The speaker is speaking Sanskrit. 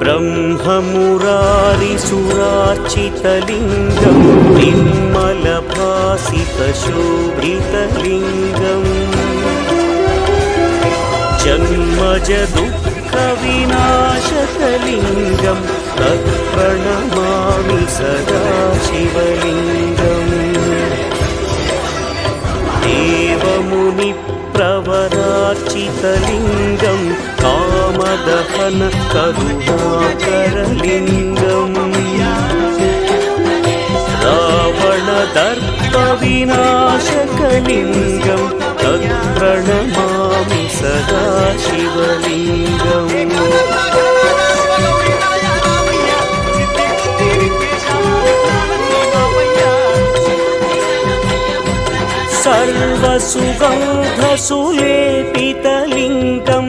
ब्रह्ममुरारिसुरार्चितलिङ्गं निर्मलभासितशोभितलिङ्गम् जन्मजदुःखविनाशकलिङ्गं तत्प्रणमामि सदा शिवलिङ्गम् देवमुनिप्रवरार्चितलिङ्गं कामदहन करुणाकरलिङ्गम् रावणदर्पविनाशकलिङ्गं तत्प्रणमामि सदा शिवलिङ्गम् सर्वसुगन्धसुलेपितलिङ्गं